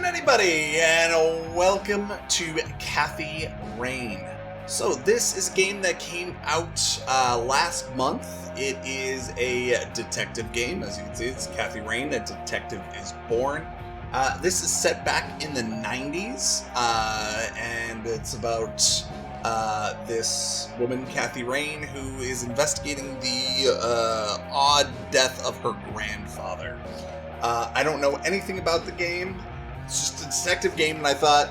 everybody, and welcome to Kathy Rain. So this is a game that came out last month. It is a detective game, as you can see. It's Kathy Rain, a detective is born. This is set back in the 90s, and it's about this woman, Kathy Rain, who is investigating the odd death of her grandfather. I don't know anything about the game. It's just a detective game, and I thought,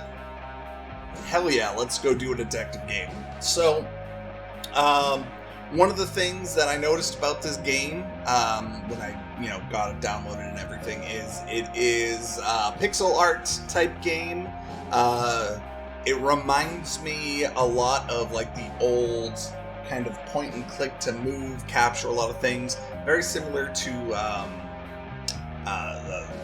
hell yeah, let's go do a detective game. So, one of the things that I noticed about this game, when I, got it downloaded and everything, is it is a pixel art type game. It reminds me a lot of like the old kind of point and click to move, capture a lot of things. Very similar to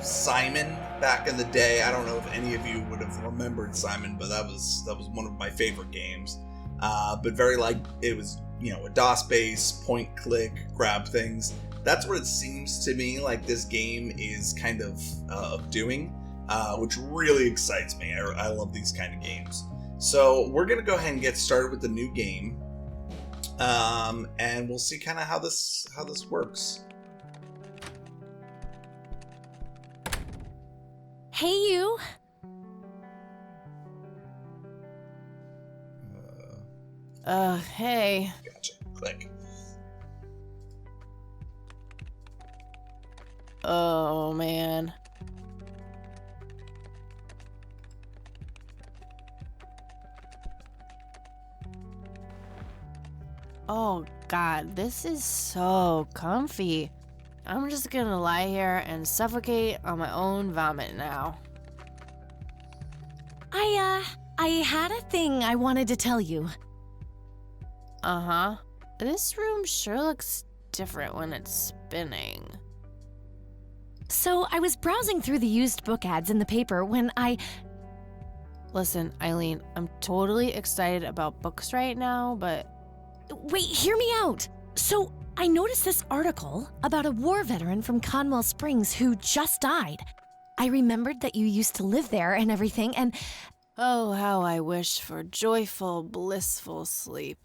Simon back in the day. I don't know if any of you would have remembered Simon, but that was one of my favorite games. But very like, it was, a DOS base, point click, grab things. That's what it seems to me like this game is kind of doing, which really excites me. I love these kind of games. So we're going to go ahead and get started with the new game. And we'll see kind of how this works. Hey, you. Hey. Gotcha. Click. Oh, man. Oh, God, this is so comfy. I'm just gonna lie here and suffocate on my own vomit now. I had a thing I wanted to tell you. Uh-huh. This room sure looks different when it's spinning. So I was browsing through the used book ads in the paper when Listen, Eileen, I'm totally excited about books right now, but... Wait, hear me out. So I noticed this article about a war veteran from Conwell Springs who just died. I remembered that you used to live there and everything, and... Oh, how I wish for joyful, blissful sleep.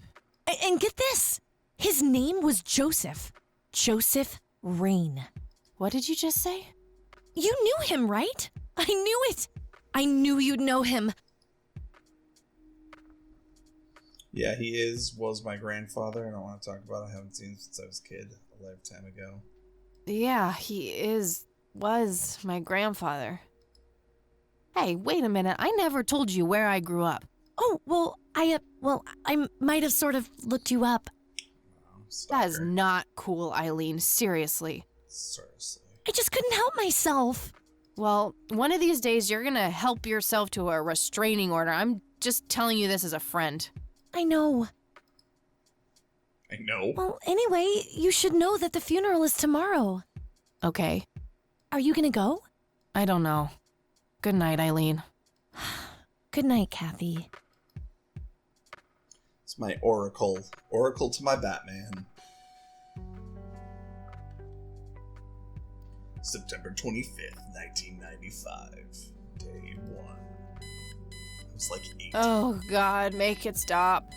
And get this! His name was Joseph. Joseph Rain. What did you just say? You knew him, right? I knew it! I knew you'd know him. Yeah, was my grandfather. I don't want to talk about it. I haven't seen him since I was a kid, a lifetime ago. Yeah, was my grandfather. Hey, wait a minute. I never told you where I grew up. Oh, well, I might have sort of looked you up. That is not cool, Eileen. Seriously. I just couldn't help myself. Well, one of these days you're gonna help yourself to a restraining order. I'm just telling you this as a friend. I know. Well, anyway, you should know that the funeral is tomorrow. Okay. Are you gonna go? I don't know. Good night, Eileen. Good night, Kathy. It's my oracle. Oracle to my Batman. September 25th, 1995. Day 1. I was like 8. Oh, God, make it stop.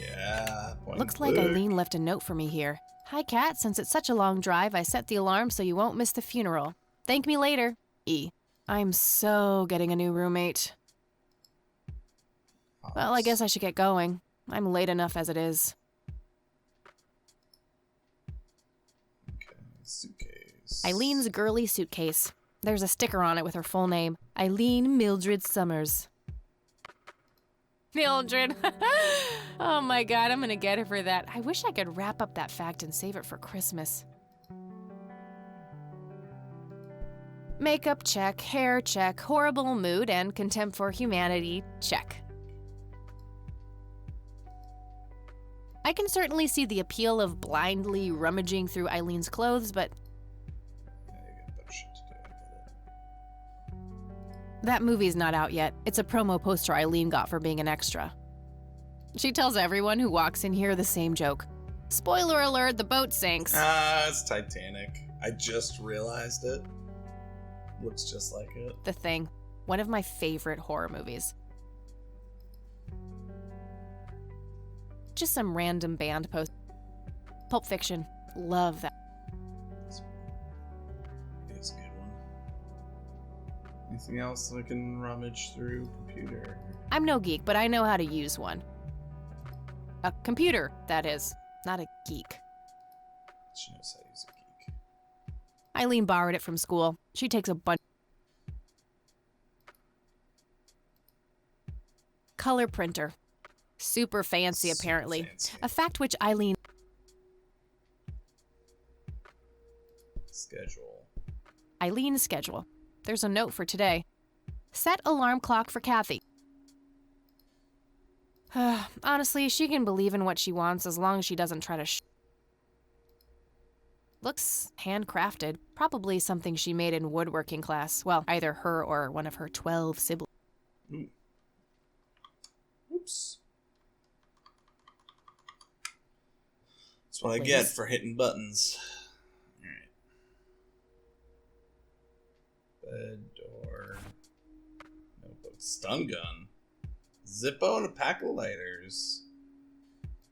Yeah. Looks like Eileen left a note for me here. Hi, Kat. Since it's such a long drive, I set the alarm so you won't miss the funeral. Thank me later. E. I'm so getting a new roommate. Well, I guess I should get going. I'm late enough as it is. Okay, suitcase. Eileen's girly suitcase. There's a sticker on it with her full name. Eileen Mildred Summers. Mildred. Oh my God, I'm gonna get her for that. I wish I could wrap up that fact and save it for Christmas. Makeup check, hair check, horrible mood and contempt for humanity check. I can certainly see the appeal of blindly rummaging through Eileen's clothes, but Yeah, you got better shit to do. I get it. that movie's not out yet. It's a promo poster Eileen got for being an extra. She tells everyone who walks in here the same joke. Spoiler alert, the boat sinks. It's Titanic. I just realized it. Looks just like it. The Thing, one of my favorite horror movies. Just some random band post. Pulp Fiction, love that. That's a good one. Anything else I can rummage through? Computer. I'm no geek, but I know how to use one. A computer, that is, not a geek. She knows how to use a geek. Eileen borrowed it from school. She takes a bunch. Color printer. Super fancy, apparently. Fancy. A fact which Eileen... Schedule. Eileen's schedule. There's a note for today. Set alarm clock for Kathy. Honestly, she can believe in what she wants as long as she doesn't try to Looks handcrafted. Probably something she made in woodworking class. Well, either her or one of her 12 siblings. Ooh. Oops. That's what I get for hitting buttons. Alright. Bed, door, notebook, stun gun, Zippo, and a pack of lighters.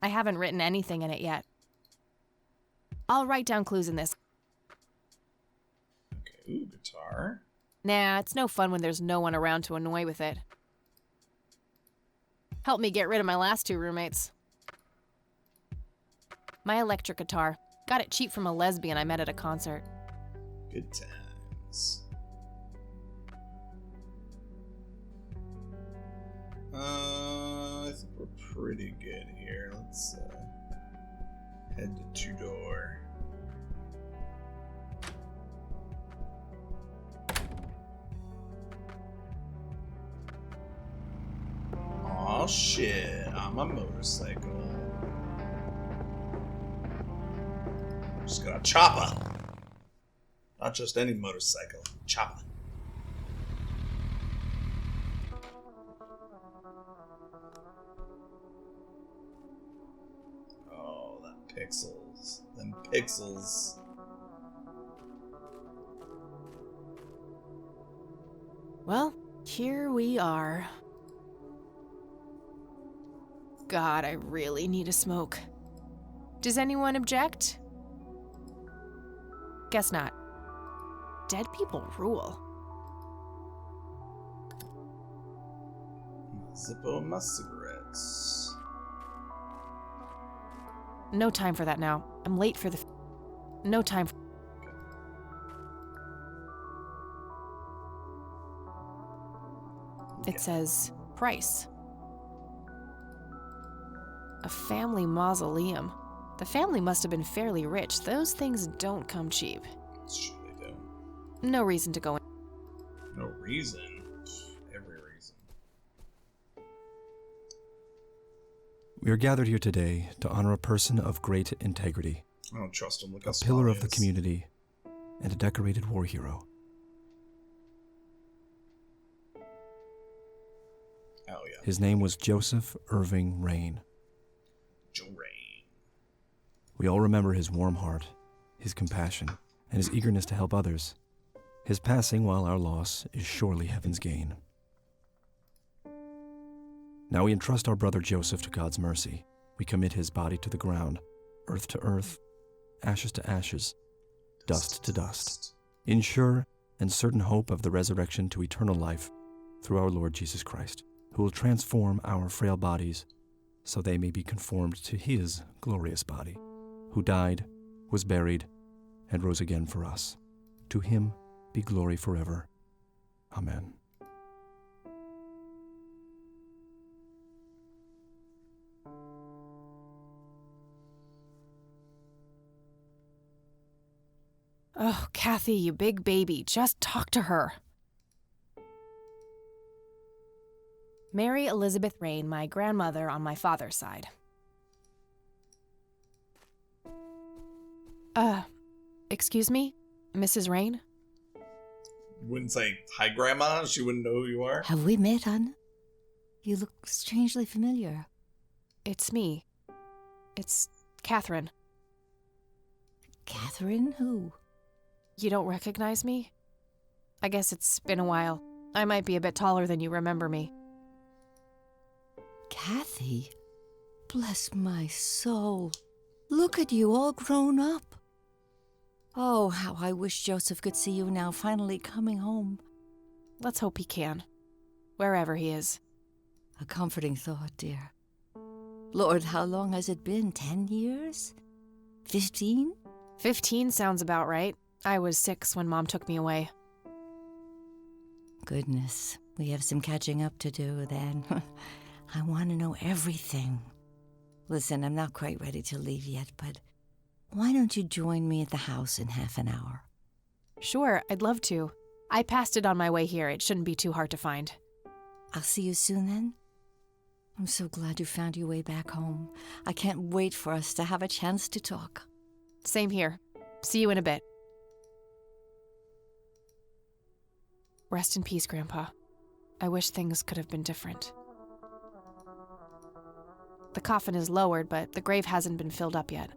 I haven't written anything in it yet. I'll write down clues in this. Okay, ooh, guitar. Nah, it's no fun when there's no one around to annoy with it. Helped me get rid of my last 2 roommates. My electric guitar. Got it cheap from a lesbian I met at a concert. Good times. I think we're pretty good here. Let's head to 2-door. Aw, shit. I'm a motorcycle. Just got a chopper. Not just any motorcycle. Chopper. Oh, that pixels. Them pixels. Well, here we are. God, I really need a smoke. Does anyone object? Guess not. Dead people rule. Zippo and my cigarettes. No time for that now. I'm late for the... No time for... It says, price. A family mausoleum. The family must have been fairly rich. Those things don't come cheap. Sure they don't. No reason to go in. No reason. Every reason. We are gathered here today to honor a person of great integrity, I don't trust him. Look a how small pillar he of the is. community, and a decorated war hero. Oh, yeah. His name was Joseph Irving Rain. Joe Rain. We all remember his warm heart, his compassion, and his eagerness to help others. His passing, while our loss, is surely heaven's gain. Now we entrust our brother Joseph to God's mercy. We commit his body to the ground, earth to earth, ashes to ashes, dust to dust, in sure and certain hope of the resurrection to eternal life through our Lord Jesus Christ, who will transform our frail bodies so they may be conformed to his glorious body, who died, was buried, and rose again for us. To him be glory forever. Amen. Oh, Kathy, you big baby. Just talk to her. Mary Elizabeth Rain, my grandmother on my father's side. Excuse me? Mrs. Rain? You wouldn't say, hi, Grandma? She wouldn't know who you are? Have we met, Anna? You look strangely familiar. It's me. It's Catherine. Catherine who? You don't recognize me? I guess it's been a while. I might be a bit taller than you remember me. Kathy? Bless my soul. Look at you all grown up. Oh, how I wish Joseph could see you now, finally coming home. Let's hope he can. Wherever he is. A comforting thought, dear. Lord, how long has it been? 10 years? 15? 15 sounds about right. I was 6 when Mom took me away. Goodness, we have some catching up to do then. I want to know everything. Listen, I'm not quite ready to leave yet, but why don't you join me at the house in half an hour? Sure, I'd love to. I passed it on my way here. It shouldn't be too hard to find. I'll see you soon then. I'm so glad you found your way back home. I can't wait for us to have a chance to talk. Same here. See you in a bit. Rest in peace, Grandpa. I wish things could have been different. The coffin is lowered, but the grave hasn't been filled up yet.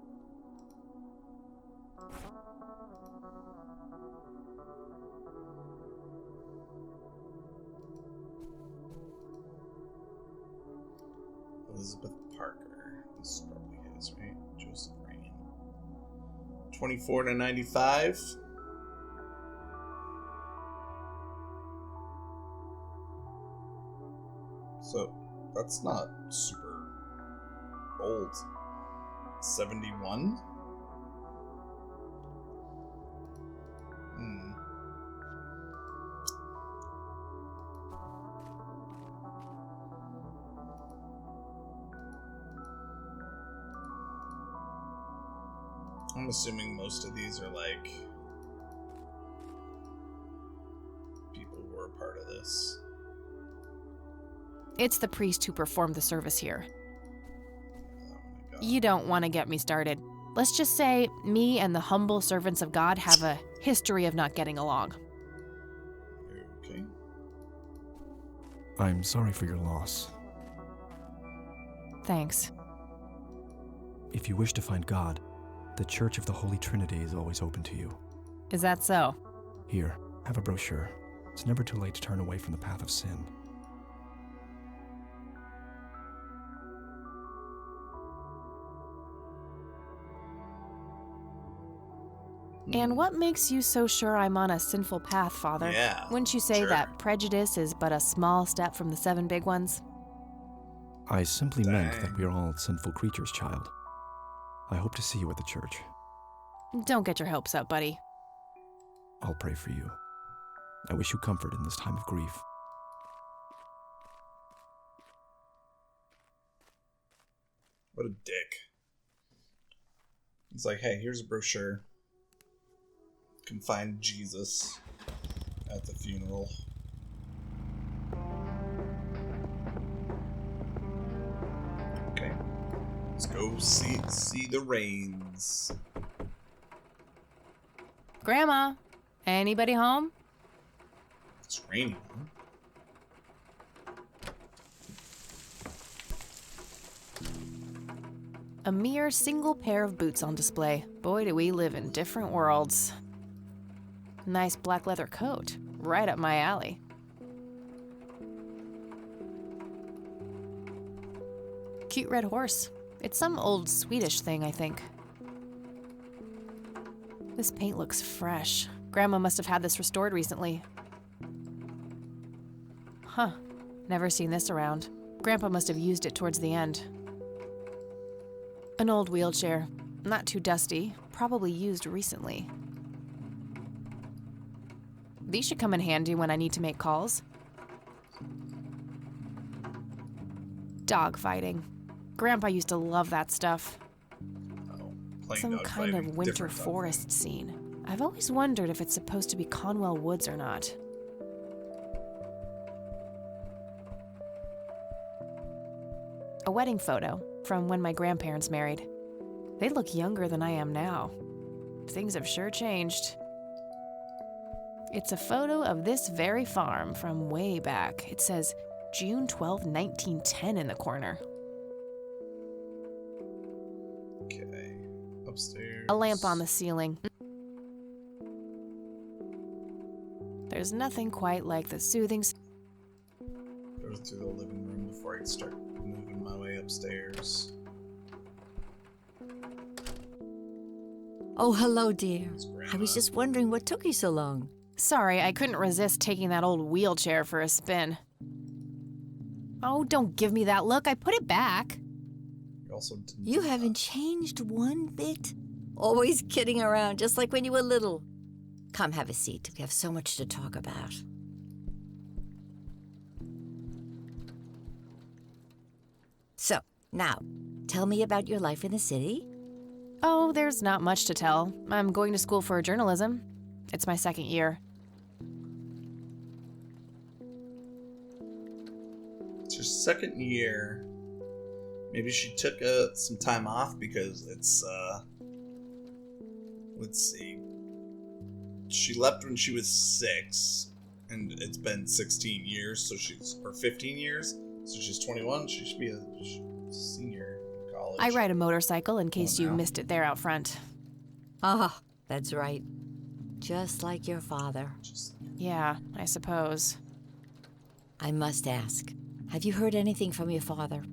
Elizabeth Parker. This is probably his, right? Joseph Rain. 24 to 95. So, that's not super old. 71? I'm assuming most of these are like people who are a part of this. It's the priest who performed the service here. Oh my God. You don't want to get me started. Let's just say me and the humble servants of God have a history of not getting along. Okay. I'm sorry for your loss. Thanks. If you wish to find God, the Church of the Holy Trinity is always open to you. Is that so? Here, have a brochure. It's never too late to turn away from the path of sin. And what makes you so sure I'm on a sinful path, Father? Yeah, Wouldn't you say sure. that prejudice is but a small step from the 7 big ones? I simply meant Dang. that we are all sinful creatures, child. I hope to see you at the church. Don't get your hopes up, buddy. I'll pray for you. I wish you comfort in this time of grief. What a dick. He's like, hey, here's a brochure. You can find Jesus at the funeral. Okay. Let's go see the Rains. Grandma, anybody home? It's raining, huh? A mere single pair of boots on display. Boy, do we live in different worlds. Nice black leather coat. Right up my alley. Cute red horse. It's some old Swedish thing, I think. This paint looks fresh. Grandma must have had this restored recently. Huh. Never seen this around. Grandpa must have used it towards the end. An old wheelchair. Not too dusty. Probably used recently. These should come in handy when I need to make calls. Dog fighting. Grandpa used to love that stuff. Oh, playing Some dog kind fighting, of winter different dog forest fighting. scene. I've always wondered if it's supposed to be Conwell Woods or not. A wedding photo from when my grandparents married. They look younger than I am now. Things have sure changed. It's a photo of this very farm from way back. It says June 12, 1910 in the corner. Okay. Upstairs. A lamp on the ceiling. There's nothing quite like the soothing... Go through the living room before I start moving my way upstairs. Oh, hello, dear. It's I Grandma. was just wondering what took you so long. Sorry, I couldn't resist taking that old wheelchair for a spin. Oh, don't give me that look. I put it back. You also didn't You do haven't that. changed one bit. Always kidding around, just like when you were little. Come, have a seat. We have so much to talk about. So, now, tell me about your life in the city. Oh, there's not much to tell. I'm going to school for journalism. It's my second year. It's your second year. Maybe she took some time off because it's, let's see. She left when she was 6, and it's been 16 years, so or 15 years, so she's 21. She should be a senior in college. I ride a motorcycle in case you no. missed it there out front. Ah, that's right. Just like your father. Yeah, I suppose. I must ask, have you heard anything from your father?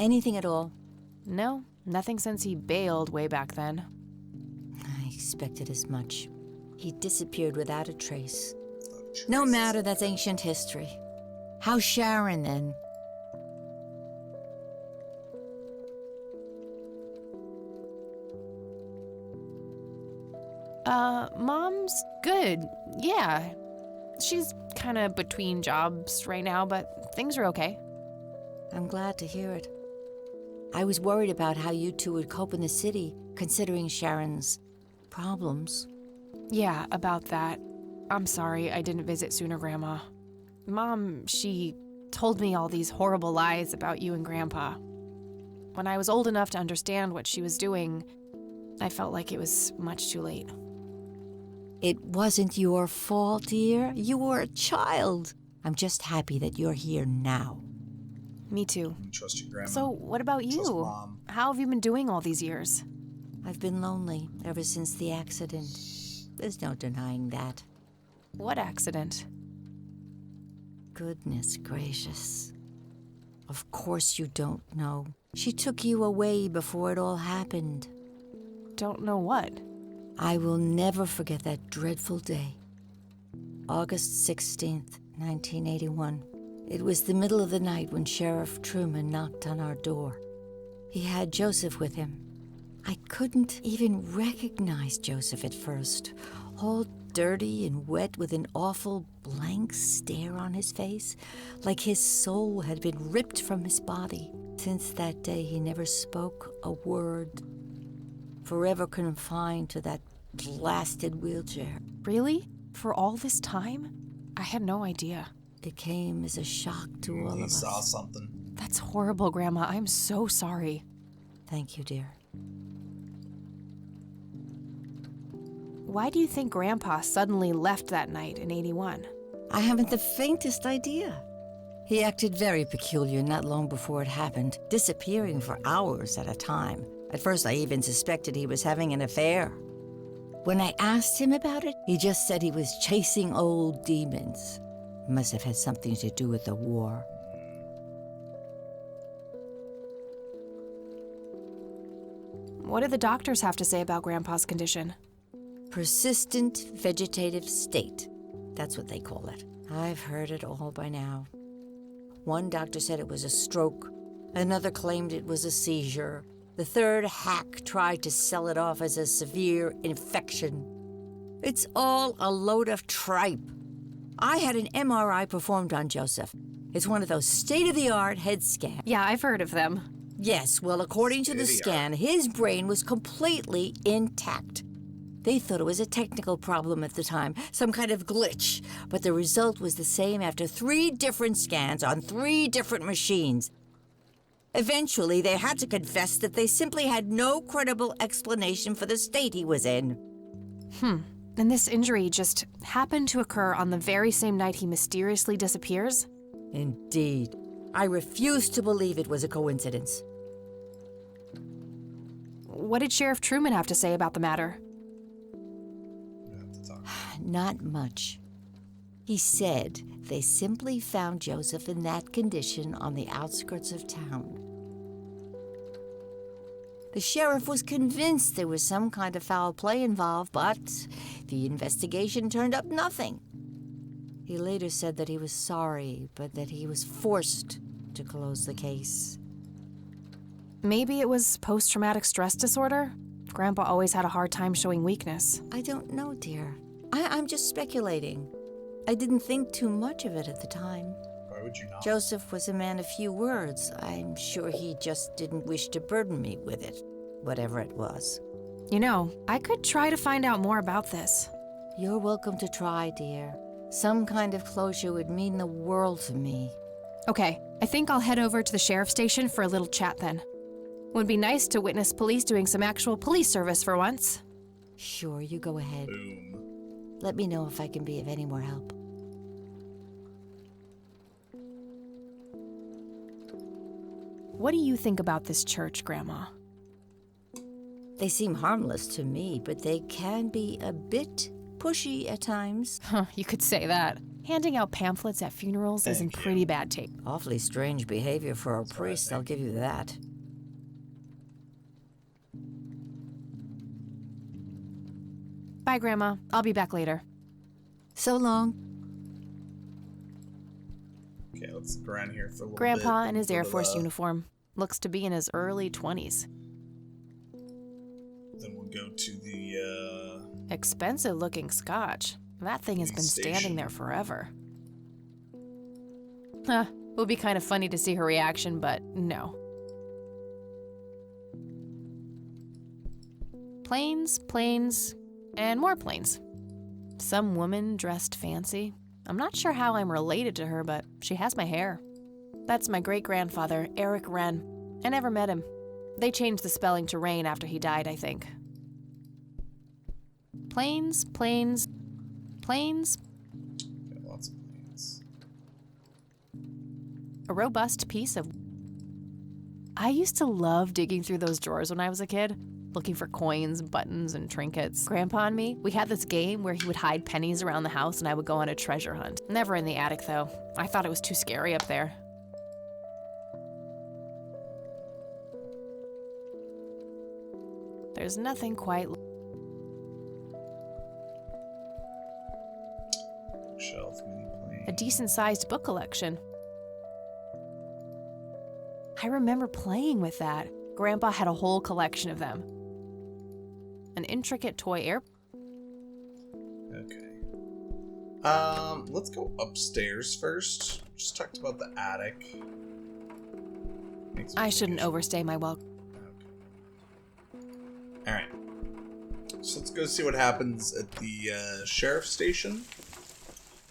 Anything at all? No, nothing since he bailed way back then. I expected as much. He disappeared without a trace. No matter, that's ancient history. How's Sharon, then? Mom's good. Yeah. She's kind of between jobs right now, but things are okay. I'm glad to hear it. I was worried about how you two would cope in the city, considering Sharon's problems. Yeah, about that. I'm sorry I didn't visit sooner, Grandma. Mom, she told me all these horrible lies about you and Grandpa. When I was old enough to understand what she was doing, I felt like it was much too late. It wasn't your fault, dear. You were a child. I'm just happy that you're here now. Me too. You trust your grandma. So, what about Trust you? Mom. How have you been doing all these years? I've been lonely ever since the accident. There's no denying that. What accident? Goodness gracious. Of course you don't know. She took you away before it all happened. Don't know what. I will never forget that dreadful day. August 16th, 1981. It was the middle of the night when Sheriff Truman knocked on our door. He had Joseph with him. I couldn't even recognize Joseph at first, all dirty and wet with an awful blank stare on his face, like his soul had been ripped from his body. Since that day, he never spoke a word, forever confined to that blasted wheelchair. Really? For all this time? I had no idea. It came as a shock to all of He us. saw something. That's horrible, Grandma. I'm so sorry. Thank you, dear. Why do you think Grandpa suddenly left that night in 81? I haven't the faintest idea. He acted very peculiar not long before it happened, disappearing for hours at a time. At first, I even suspected he was having an affair. When I asked him about it, he just said he was chasing old demons. Must have had something to do with the war. What do the doctors have to say about Grandpa's condition? Persistent vegetative state. That's what they call it. I've heard it all by now. One doctor said it was a stroke. Another claimed it was a seizure. The third hack tried to sell it off as a severe infection. It's all a load of tripe. I had an MRI performed on Joseph. It's one of those state-of-the-art head scans. Yeah, I've heard of them. Yes, well, according to the scan, his brain was completely intact. They thought it was a technical problem at the time, some kind of glitch, but the result was the same after 3 different scans on 3 different machines. Eventually, they had to confess that they simply had no credible explanation for the state he was in. And this injury just happened to occur on the very same night he mysteriously disappears? Indeed. I refuse to believe it was a coincidence. What did Sheriff Truman have to say about the matter? We have to talk. Not much. He said they simply found Joseph in that condition on the outskirts of town. The sheriff was convinced there was some kind of foul play involved, but the investigation turned up nothing. He later said that he was sorry, but that he was forced to close the case. Maybe it was post-traumatic stress disorder? Grandpa always had a hard time showing weakness. I don't know, dear. I'm just speculating. I didn't think too much of it at the time. Why would you not? Joseph was a man of few words. I'm sure he just didn't wish to burden me with it, whatever it was. You know, I could try to find out more about this. You're welcome to try, dear. Some kind of closure would mean the world to me. Okay, I think I'll head over to the sheriff's station for a little chat then. Would be nice to witness police doing some actual police service for once. Sure, you go ahead. Boom. Let me know if I can be of any more help. What do you think about this church, Grandma? They seem harmless to me, but they can be a bit pushy at times. Huh, you could say that. Handing out pamphlets at funerals is in Thank you. pretty bad taste. Awfully strange behavior for a priest, I'll give you that. Bye, Grandma. I'll be back later. So long. Okay, let's look around here for a little bit. Grandpa in his Go Air to Force the- uniform. Looks to be in his early 20s. Then we'll go to the, Expensive looking scotch. That thing has been Police standing station. there forever. Huh, it would be kind of funny to see her reaction, but no. Planes, planes, and more planes. Some woman dressed fancy. I'm not sure how I'm related to her, but she has my hair. That's my great-grandfather, Eric Wren. I never met him. They changed the spelling to Rain after he died, I think. Planes, planes, planes. okay, lots of planes. A robust piece of... I used to love digging through those drawers when I was a kid, looking for coins, buttons, and trinkets. Grandpa and me, we had this game where he would hide pennies around the house and I would go on a treasure hunt. Never in the attic, though. I thought it was too scary up there. There's nothing quite... Shelf, mini plane. a decent-sized book collection. I remember playing with that. Grandpa had a whole collection of them. An intricate toy air... Okay. Let's go upstairs first. Just talked about the attic. I shouldn't overstay my welcome. Alright. So let's go see what happens at the sheriff's station.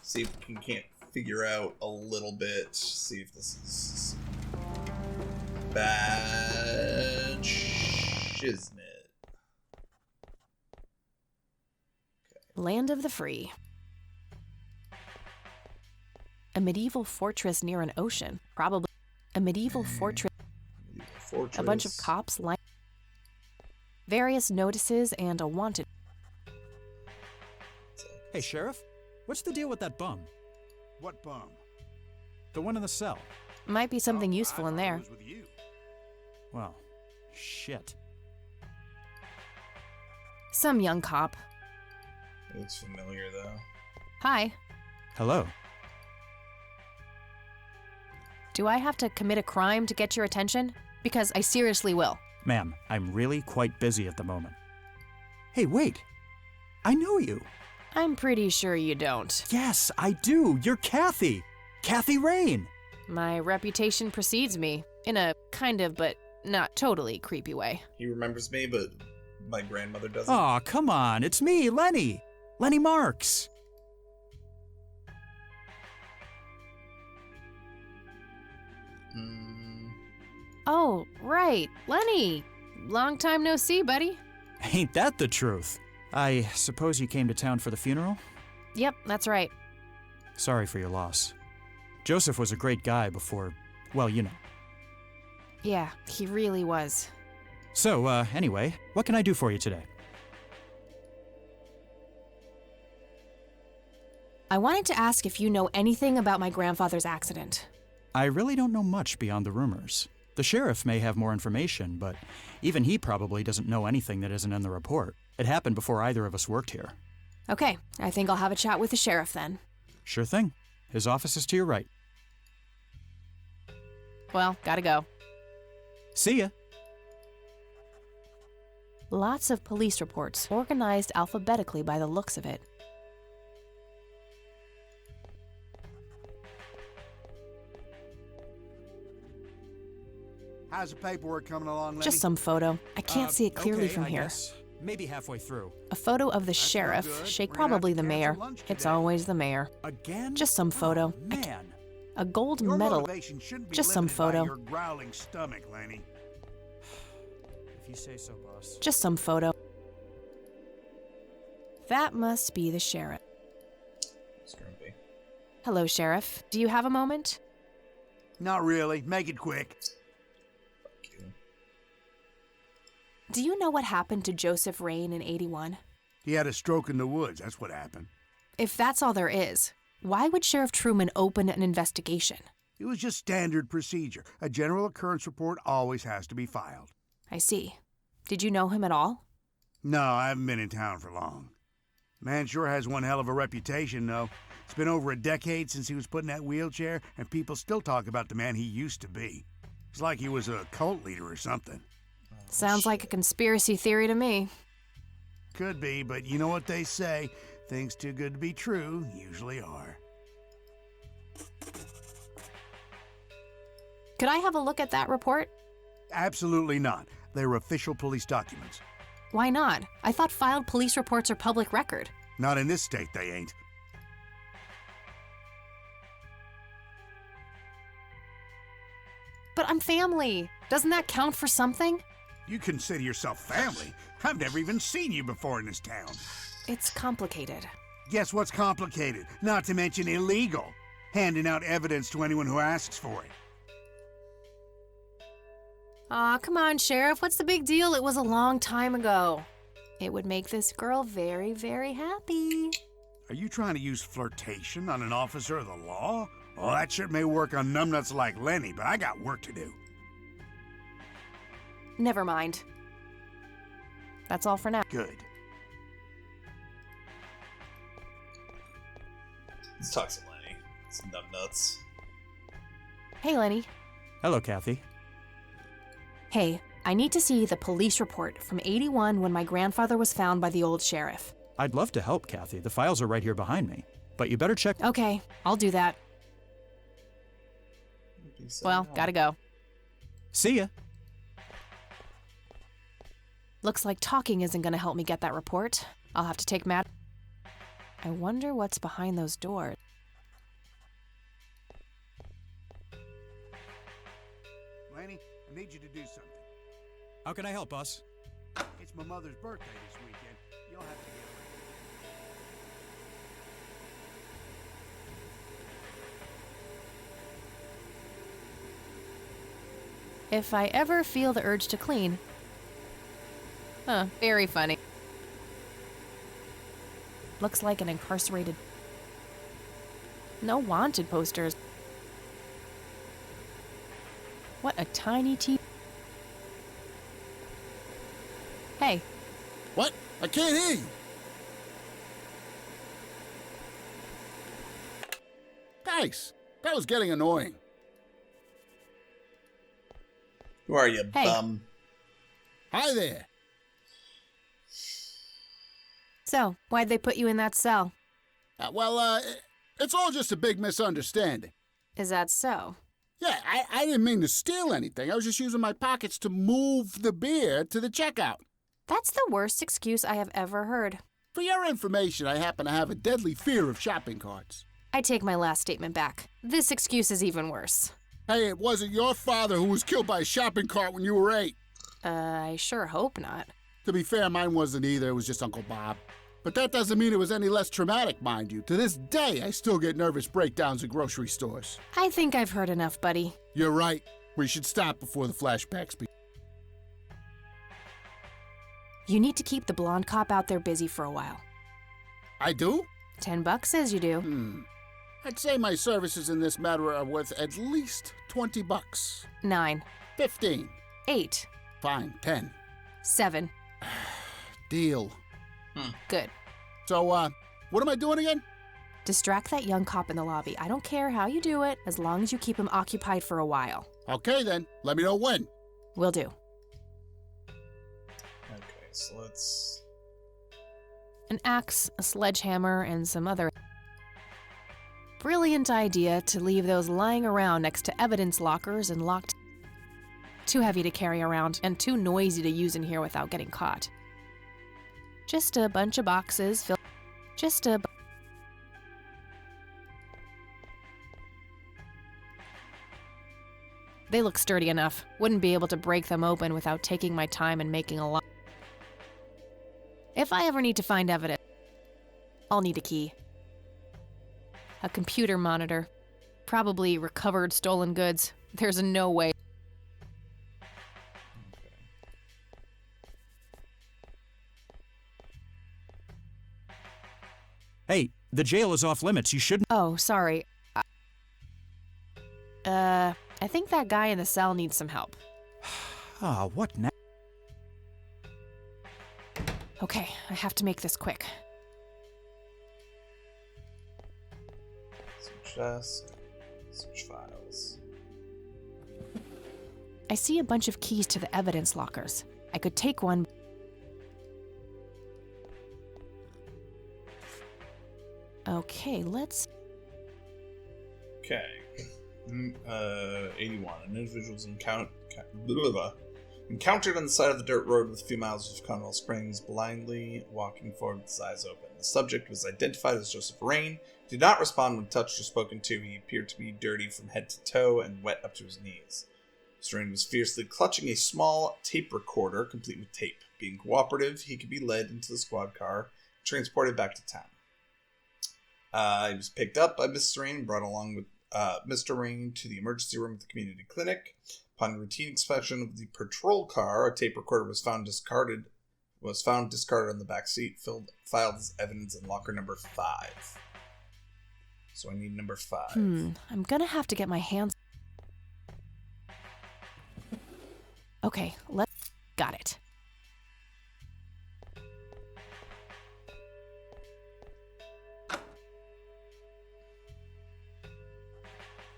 See if we can't figure out a little bit. See if this is bad shiznit. Land of the Free. A medieval fortress near an ocean. Probably a medieval fortress. Fortress. A bunch of cops line. Various notices and a wanted. Hey, Sheriff, what's the deal with that bum? What bum? The one in the cell. Might be something useful in there. I was with you. Well, shit. Some young cop. It looks familiar though. Hi. Hello. Do I have to commit a crime to get your attention? Because I seriously will. Ma'am, I'm really quite busy at the moment. Hey, wait. I know you. I'm pretty sure you don't. Yes, I do. You're Kathy. Kathy Rain. My reputation precedes me, in a kind of but not totally creepy way. He remembers me, but my grandmother doesn't. Aw, come on. It's me, Lenny. Lenny Marks. Oh, right. Lenny. Long time no see, buddy. Ain't that the truth? I suppose you came to town for the funeral? Yep, that's right. Sorry for your loss. Joseph was a great guy before, well, you know. Yeah, he really was. So, anyway, what can I do for you today? I wanted to ask if you know anything about my grandfather's accident. I really don't know much beyond the rumors. The sheriff may have more information, but even he probably doesn't know anything that isn't in the report. It happened before either of us worked here. Okay, I think I'll have a chat with the sheriff then. Sure thing. His office is to your right. Well, gotta go. See ya. Lots of police reports, organized alphabetically by the looks of it. How's the paperwork coming along, Lenny? Just some photo. I can't see it clearly okay, from I here. guess. Maybe halfway through. A photo of the That's no sheriff, good. shake We're gonna have probably to the cancel mayor. lunch It's today. always the mayor. Again? Just some photo. Oh, man. A gold Your medal. motivation shouldn't be Just some limited by photo. your growling stomach, Lenny. If you say so, boss. Just some photo. That must be the sheriff. It's gonna be. Hello, Sheriff. Do you have a moment? Not really. Make it quick. Fuck you. Do you know what happened to Joseph Rain in 81? He had a stroke in the woods. That's what happened. If that's all there is, why would Sheriff Truman open an investigation? It was just standard procedure. A general occurrence report always has to be filed. I see. Did you know him at all? No, I haven't been in town for long. Man sure has one hell of a reputation, though. It's been over a decade since he was put in that wheelchair, and people still talk about the man he used to be. It's like he was a cult leader or something. Sounds like a conspiracy theory to me. Could be, but you know what they say. Things too good to be true usually are. Could I have a look at that report? Absolutely not. They're official police documents. Why not? I thought filed police reports are public record. Not in this state, they ain't. But I'm family. Doesn't that count for something? You consider yourself family. I've never even seen you before in this town. It's complicated. Guess what's complicated? Not to mention illegal. Handing out evidence to anyone who asks for it. Aw, come on, Sheriff. What's the big deal? It was a long time ago. It would make this girl very, very happy. Are you trying to use flirtation on an officer of the law? Well, that shit may work on numbnuts like Lenny, but I got work to do. Never mind. That's all for now. Good. Let's talk to Lenny. Some numbnuts. Hey, Lenny. Hello, Kathy. Hey, I need to see the police report from 81 when my grandfather was found by the old sheriff. I'd love to help, Kathy. The files are right here behind me. But you better check. Okay, I'll do that. Well, gotta go. See ya. Looks like talking isn't gonna help me get that report. I'll have to take Matt. I wonder what's behind those doors. Lenny, I need you to do something. How can I help, boss? It's my mother's birthday this weekend. You'll have to get her. If I ever feel the urge to clean. Huh, very funny. Looks like an incarcerated. No wanted posters. What a tiny Hey, What? I can't hear you. Nice. That was getting annoying. Who are you, Hey. bum? Hi there. so why'd they put you in that cell? It's all just a big misunderstanding. Is that so? Yeah, I didn't mean to steal anything. I was just using my pockets to move the beer to the checkout. That's the worst excuse I have ever heard. For your information, I happen to have a deadly fear of shopping carts. I take my last statement back. This excuse is even worse. Hey, it wasn't your father who was killed by a shopping cart when you were 8. I sure hope not. To be fair, mine wasn't either. It was just Uncle Bob. But that doesn't mean it was any less traumatic, mind you. To this day, I still get nervous breakdowns at grocery stores. I think I've heard enough, buddy. You're right. We should stop before the flashbacks begin. You need to keep the blonde cop out there busy for a while. I do? $10 says you do. I'd say my services in this matter are worth at least $20. 9. 15. 8. Fine, 10. 7. Deal. Good. So, what am I doing again? Distract that young cop in the lobby. I don't care how you do it, as long as you keep him occupied for a while. Okay then, let me know when. Will do. Okay, so let's... An axe, a sledgehammer, and some other... Brilliant idea to leave those lying around next to evidence lockers and locked... Too heavy to carry around, and too noisy to use in here without getting caught. Just a bunch of boxes filled... They look sturdy enough. Wouldn't be able to break them open without taking my time and making a lot. If I ever need to find evidence, I'll need a key. A computer monitor. Probably recovered stolen goods. There's no way. Hey, the jail is off limits. You shouldn't. Oh, sorry. I think that guy in the cell needs some help. Ah, what now? Okay, I have to make this quick. Search desk. Search files. I see a bunch of keys to the evidence lockers. I could take one. Okay, let's... Okay. 81. An individual was encountered on the side of the dirt road with a few miles of Conwell Springs, blindly walking forward with his eyes open. The subject was identified as Joseph Rain. He did not respond when touched or spoken to. He appeared to be dirty from head to toe and wet up to his knees. Mr. Rain was fiercely clutching a small tape recorder, complete with tape. Being cooperative, he could be led into the squad car and transported back to town. He was picked up by Mr. Rain and brought along with Mr. Rain to the emergency room at the community clinic. Upon routine inspection of the patrol car, a tape recorder was found discarded on the back seat, filed as evidence in locker number 5. So I need number 5. I'm gonna have to get my hands... Okay, got it.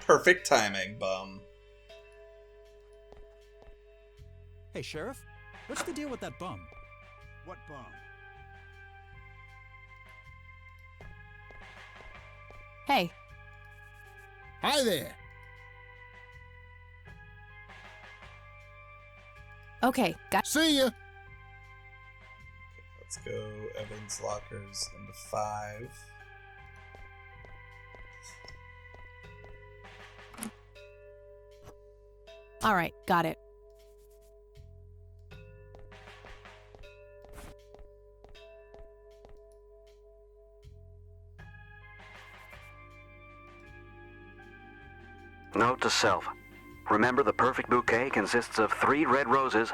Perfect timing, bum. Hey, Sheriff, what's the deal with that bum? What bum? Hey, Hi there. okay, got... See ya. Let's go evidence lockers number 5. All right, got it. Note to self. Remember, the perfect bouquet consists of 3 red roses,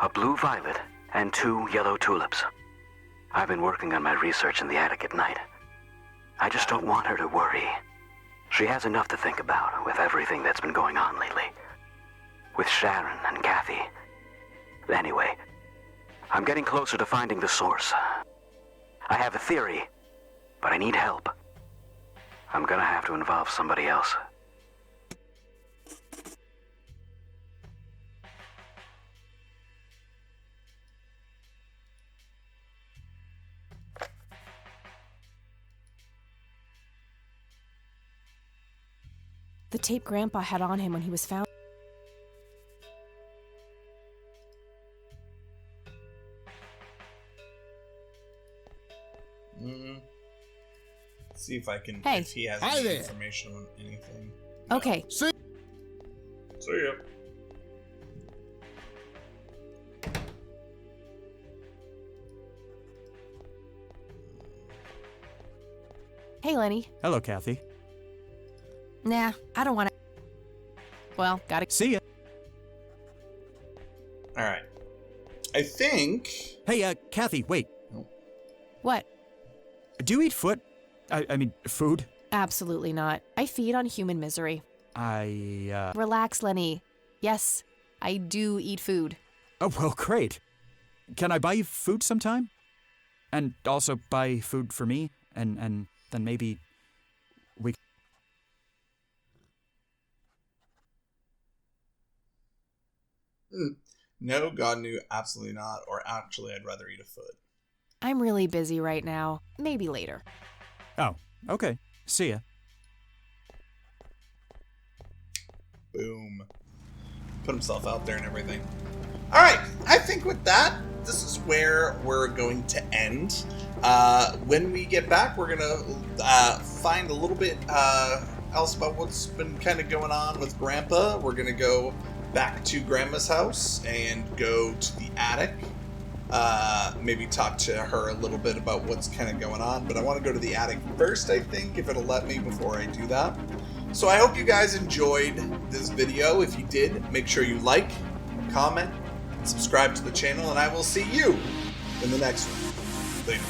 a blue violet, and 2 yellow tulips. I've been working on my research in the attic at night. I just don't want her to worry. She has enough to think about with everything that's been going on lately. With Sharon and Kathy. Anyway, I'm getting closer to finding the source. I have a theory, but I need help. I'm gonna have to involve somebody else. The tape Grandpa had on him when he was found. See if I can. Hey. If he has Hi any there. information on anything. Okay, See ya. hey Lenny. Hello, Kathy. Nah, I don't want to... Well, gotta... See ya. All right. I think... Hey, Kathy, wait. What? Do you eat foot? I mean, food? Absolutely not. I feed on human misery. Relax, Lenny. Yes, I do eat food. Oh, well, great. Can I buy you food sometime? And also buy food for me? And then maybe we... No, God knew, absolutely not. Or actually, I'd rather eat a foot. I'm really busy right now. Maybe later. Oh, okay. See ya. Boom. Put himself out there and everything. Alright, I think with that, this is where we're going to end. When we get back, we're going to find a little bit else about what's been kind of going on with Grandpa. We're going to go back to Grandma's house and go to the attic. Maybe talk to her a little bit about what's kind of going on. But I want to go to the attic first, I think, if it'll let me before I do that. So I hope you guys enjoyed this video. If you did, make sure you like, comment, and subscribe to the channel, and I will see you in the next one. Later.